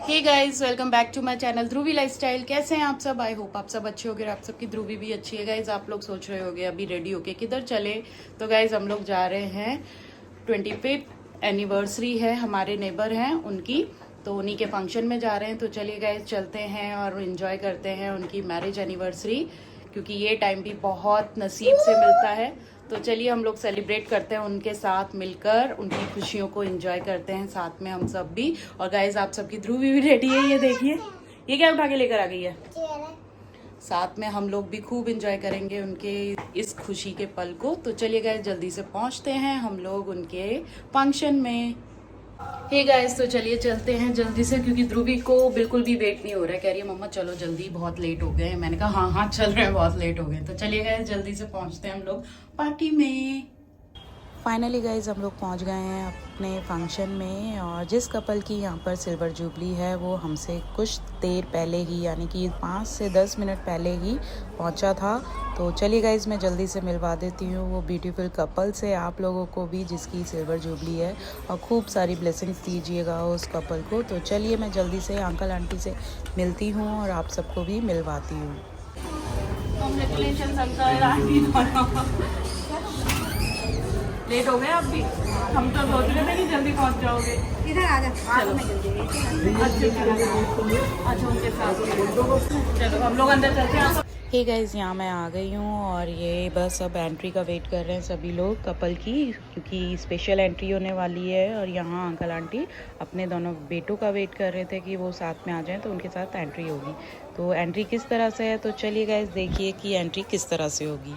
Hey guys, welcome back to my channel Dhruvi lifestyle. कैसे हैं आप सब? आई होप आप सब अच्छे होंगे। आप सबकी ध्रुवी भी अच्छी है। गाइस आप लोग सोच रहे होंगे अभी रेडी होके किधर चले, तो गाइस हम लोग जा रहे हैं 25th एनिवर्सरी है, हमारे नेबर हैं उनकी, तो उन्हीं के फंक्शन में जा रहे हैं। तो चलिए गाइस चलते हैं और इन्जॉय करते हैं उनकी मैरिज एनिवर्सरी, क्योंकि ये टाइम भी बहुत नसीब से मिलता है। तो चलिए हम लोग सेलिब्रेट करते हैं उनके साथ मिलकर, उनकी खुशियों को एंजॉय करते हैं साथ में हम सब भी। और गाइज आप सबकी ध्रुवी भी रेडी है, ये देखिए ये क्या उठा के लेकर आ गई है। साथ में हम लोग भी खूब एंजॉय करेंगे उनके इस खुशी के पल को। तो चलिए गाइज जल्दी से पहुंचते हैं हम लोग उनके फंक्शन में। हे गाइस, तो चलिए चलते हैं जल्दी से, क्योंकि ध्रुवी को बिल्कुल भी वेट नहीं हो रहा है। कह रही है मम्मा चलो जल्दी, बहुत लेट हो गए हैं। मैंने कहा हाँ हाँ चल रहे हैं, बहुत लेट हो गए। तो चलिए गाइस जल्दी से पहुंचते हैं हम लोग पार्टी में। फाइनली गाइज हम लोग पहुंच गए हैं अपने फंक्शन में। और जिस कपल की यहाँ पर सिल्वर जुबली है वो हमसे कुछ देर पहले ही, यानी कि 5 से 10 मिनट पहले ही पहुंचा था। तो चलिए गाइज मैं जल्दी से मिलवा देती हूँ वो ब्यूटीफुल कपल से, आप लोगों को भी जिसकी सिल्वर जुबली है। और खूब सारी ब्लेसिंग्स दीजिएगा उस कपल को। तो चलिए मैं जल्दी से अंकल आंटी से मिलती हूँ और आप सबको भी मिलवाती हूँ। लेट हो गए आप भी, हम तो सोच रहे थे कि जल्दी पहुंच जाओगे। इधर आ जा। चलो अच्छा उनके साथ चलो हम लोग अंदर चलते हैं। हे गाइज यहाँ मैं आ गई हूँ और ये बस अब एंट्री का वेट कर रहे हैं सभी लोग कपल की, क्योंकि स्पेशल एंट्री होने वाली है। और यहाँ अंकल आंटी अपने दोनों बेटों का वेट कर रहे थे कि वो साथ में आ जाएं तो उनके साथ एंट्री होगी। तो एंट्री किस तरह से है, तो चलिए गाइज देखिए कि एंट्री किस तरह से होगी।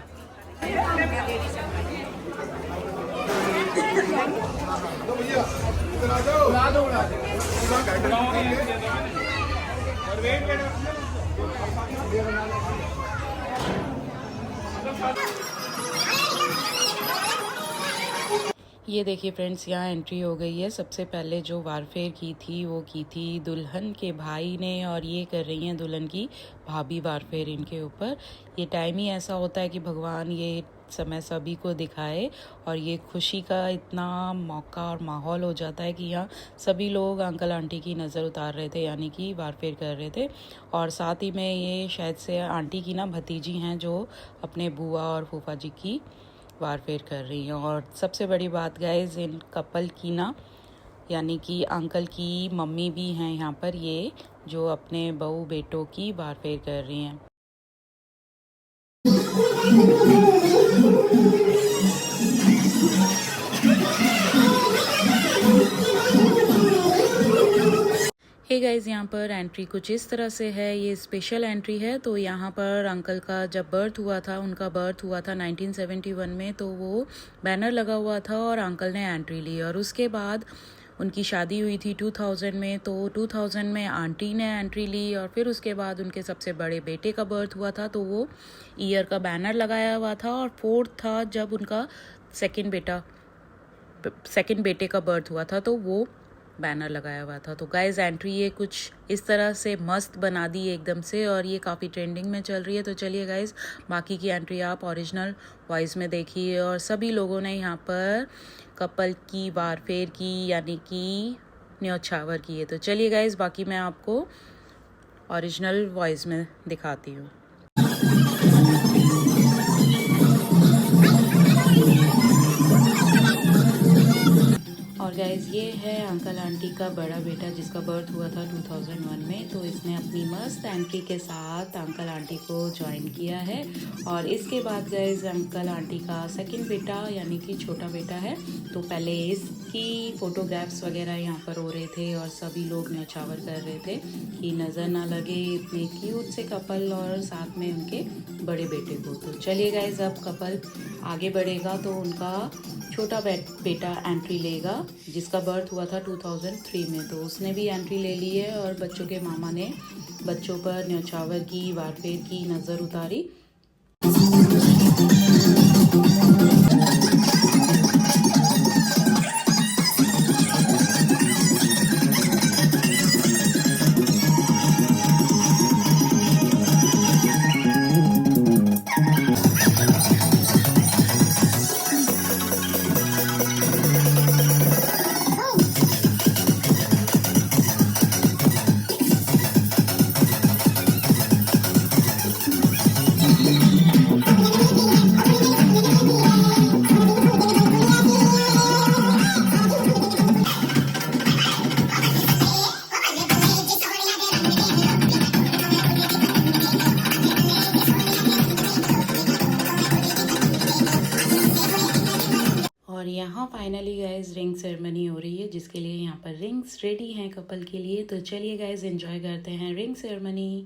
ये देखिए फ्रेंड्स, यहाँ एंट्री हो गई है। सबसे पहले जो वारफेर की थी वो की थी दुल्हन के भाई ने, और ये कर रही हैं दुल्हन की भाभी वारफेर इनके ऊपर। ये टाइम ही ऐसा होता है कि भगवान ये समय सभी को दिखाए, और ये खुशी का इतना मौका और माहौल हो जाता है कि यहाँ सभी लोग अंकल आंटी की नज़र उतार रहे थे, यानी कि वारफेर कर रहे थे। और साथ ही में ये शायद से आंटी की ना भतीजी हैं जो अपने बुआ और फूफा जी की वारफेर कर रही हैं। और सबसे बड़ी बात गाइस, इन कपल की ना, यानी कि अंकल की मम्मी भी हैं यहाँ पर, ये जो अपने बहू बेटों की वारफेर कर रही हैं। हे गाइज यहाँ पर एंट्री कुछ इस तरह से है। ये स्पेशल एंट्री है। तो यहाँ पर अंकल का जब बर्थ हुआ था, उनका बर्थ हुआ था 1971 में, तो वो बैनर लगा हुआ था और अंकल ने एंट्री ली। और उसके बाद उनकी शादी हुई थी 2000 में, तो 2000 में आंटी ने एंट्री ली। और फिर उसके बाद उनके सबसे बड़े बेटे का बर्थ हुआ था, तो वो ईयर का बैनर लगाया हुआ था। और 4th था जब उनका सेकंड बेटे का बर्थ हुआ था, तो वो बैनर लगाया हुआ था। तो गाइज एंट्री ये कुछ इस तरह से मस्त बना दी एकदम से, और ये काफ़ी ट्रेंडिंग में चल रही है। तो चलिए गाइज बाकी की एंट्री आप ओरिजिनल वॉइस में देखिए। और सभी लोगों ने यहाँ पर कपल की वारफेर की, यानी कि न्योछावर की है। तो चलिए गाइज बाकी मैं आपको ओरिजिनल वॉइस में दिखाती हूँ। और गाइज ये है अंकल आंटी का बड़ा बेटा जिसका बर्थ हुआ था 2001 में। तो इसने अपनी मस्त एंट्री के साथ अंकल आंटी को ज्वाइन किया है। और इसके बाद गाइज अंकल आंटी का सेकंड बेटा, यानी कि छोटा बेटा है। तो पहले इसकी फ़ोटोग्राफ्स वगैरह यहाँ पर हो रहे थे और सभी लोग न्योछावर कर रहे थे कि नज़र ना लगे इतने क्यूट से कपल और साथ में उनके बड़े बेटे को। तो चलिए गाइज अब कपल आगे बढ़ेगा तो उनका छोटा बेटा एंट्री लेगा जिसका बर्थ हुआ था 2003 में। तो उसने भी एंट्री ले ली है और बच्चों के मामा ने बच्चों पर न्योछावर की, वारफेर की नज़र उतारी। फाइनली गाइज रिंग सेरेमनी हो रही है, जिसके लिए यहाँ पर रिंग्स रेडी हैं कपल के लिए। तो चलिए गाइज एंजॉय करते हैं रिंग सेरेमनी।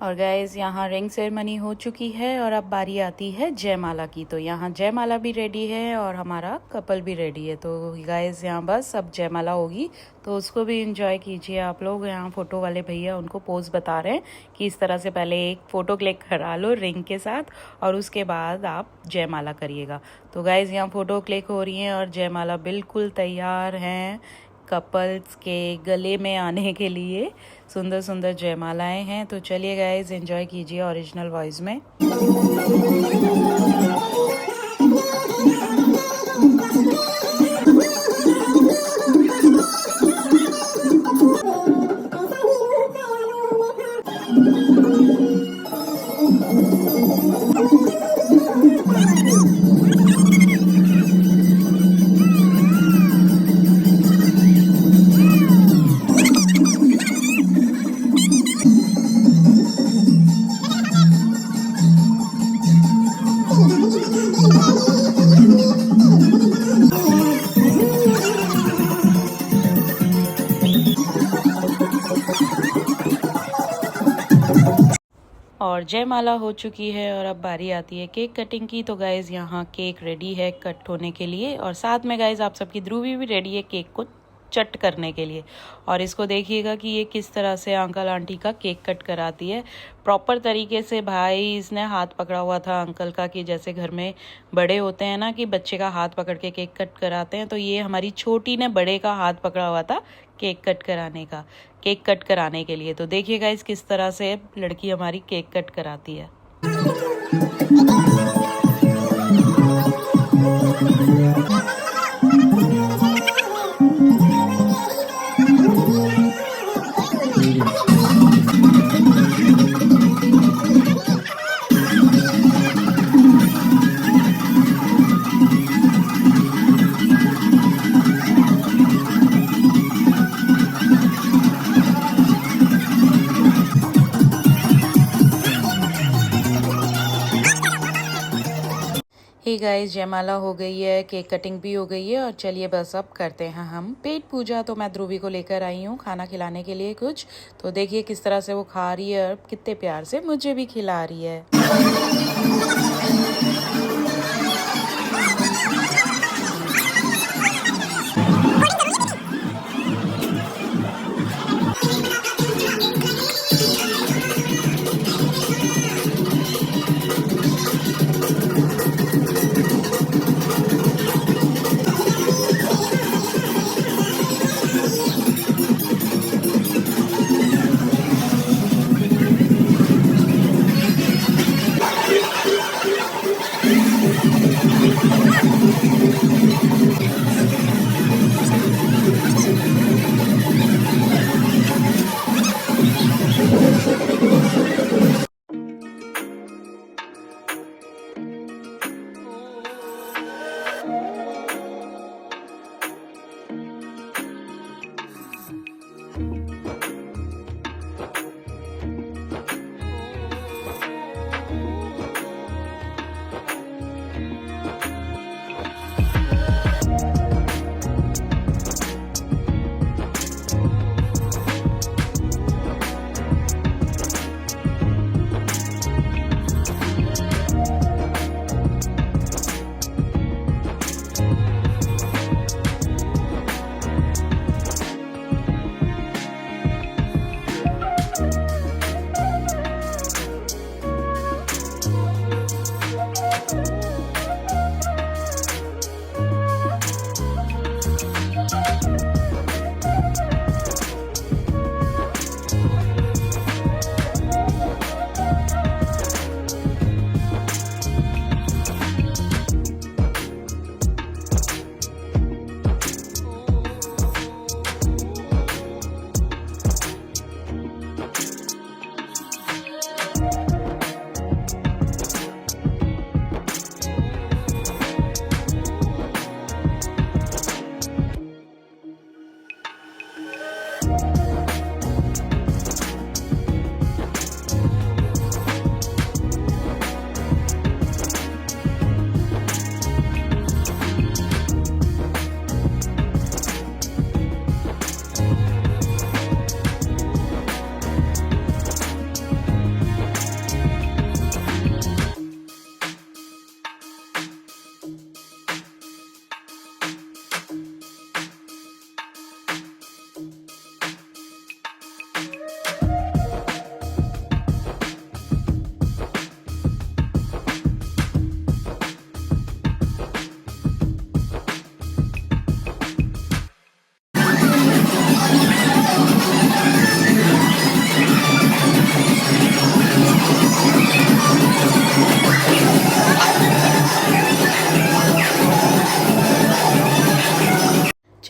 और गाइज यहाँ रिंग सेरेमनी हो चुकी है और अब बारी आती है जयमाला की। तो यहाँ जयमाला भी रेडी है और हमारा कपल भी रेडी है। तो गाइज यहाँ बस अब जयमाला होगी, तो उसको भी एंजॉय कीजिए आप लोग। यहाँ फ़ोटो वाले भैया उनको पोज बता रहे हैं कि इस तरह से पहले एक फ़ोटो क्लिक करा लो रिंग के साथ और उसके बाद आप जयमाला करिएगा। तो गाइज यहाँ फ़ोटो क्लिक हो रही हैं और जयमाला बिल्कुल तैयार हैं कपल्स के गले में आने के लिए। सुंदर सुंदर जयमालाएं हैं। तो चलिए गाइज एंजॉय कीजिए ओरिजिनल वॉइस में। और जयमाला हो चुकी है और अब बारी आती है केक कटिंग की। तो गाइज़ यहाँ केक रेडी है कट होने के लिए और साथ में गाइज़ आप सबकी ध्रुवी भी रेडी है केक को चट करने के लिए। और इसको देखिएगा कि ये किस तरह से अंकल आंटी का केक कट कराती है प्रॉपर तरीके से। भाई इसने हाथ पकड़ा हुआ था अंकल का, कि जैसे घर में बड़े होते हैं ना कि बच्चे का हाथ पकड़ के केक कट कराते हैं, तो ये हमारी छोटी ने बड़े का हाथ पकड़ा हुआ था केक कट कराने के लिए। तो देखिए गाइस किस तरह से लड़की हमारी केक कट कराती है। हे गाइस जयमाला हो गई है, केक कटिंग भी हो गई है और चलिए बस अब करते हैं हम पेट पूजा। तो मैं ध्रुवी को लेकर आई हूँ खाना खिलाने के लिए कुछ। तो देखिए किस तरह से वो खा रही है और कितने प्यार से मुझे भी खिला रही है।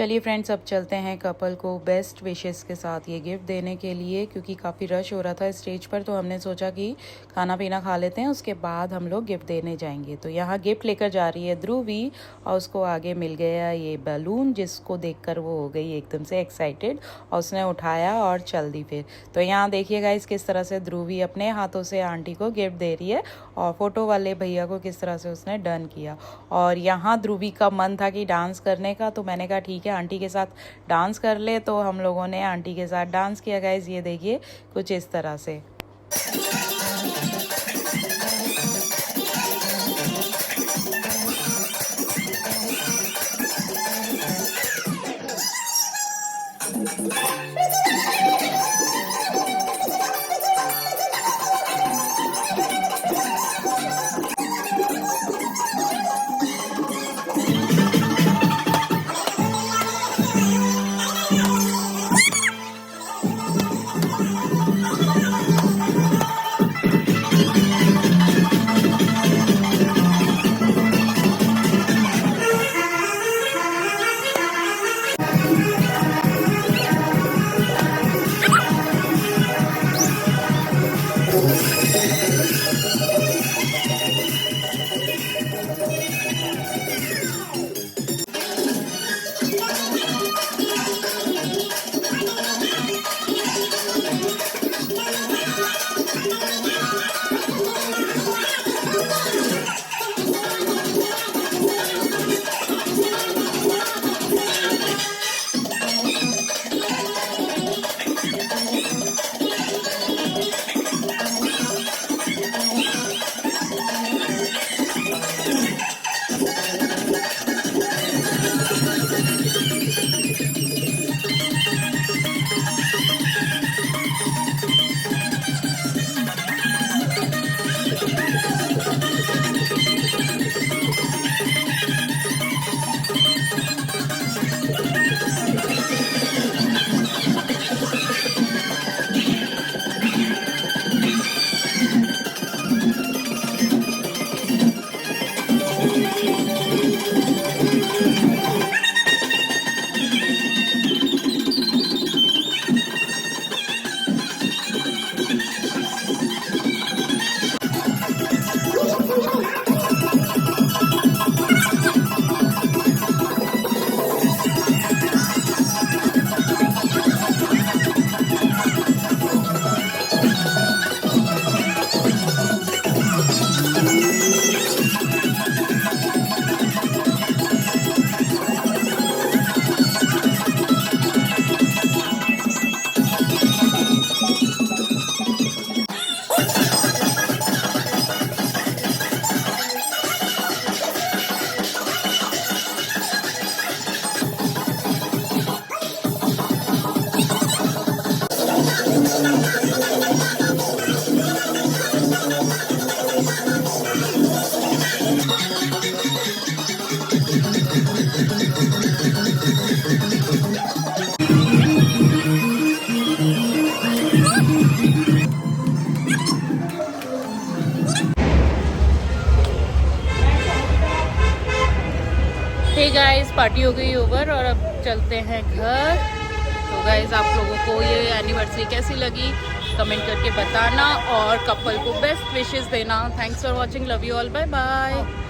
चलिए फ्रेंड्स, अब चलते हैं कपल को बेस्ट विशेस के साथ ये गिफ्ट देने के लिए, क्योंकि काफ़ी रश हो रहा था स्टेज पर, तो हमने सोचा कि खाना पीना खा लेते हैं, उसके बाद हम लोग गिफ्ट देने जाएंगे। तो यहाँ गिफ्ट लेकर जा रही है ध्रुवी, और उसको आगे मिल गया ये बैलून, जिसको देखकर वो हो गई एकदम से एक्साइटेड और उसने उठाया और चल दी फिर। तो यहाँ देखिए गाइस किस तरह से ध्रुवी अपने हाथों से आंटी को गिफ्ट दे रही है, और फोटो वाले भैया को किस तरह से उसने डन किया। और यहाँ ध्रुवी का मन था कि डांस करने का, तो मैंने कहा ठीक है आंटी के साथ डांस कर ले। तो हम लोगों ने आंटी के साथ डांस किया गाइस, ये देखिए कुछ इस तरह से। हे गाइस, पार्टी हो गई ओवर और अब चलते हैं घर। तो गाइस आप लोगों को ये एनिवर्सरी कैसी लगी कमेंट करके बताना, और कपल को बेस्ट विशेस देना। Thanks for watching, love you all, bye bye.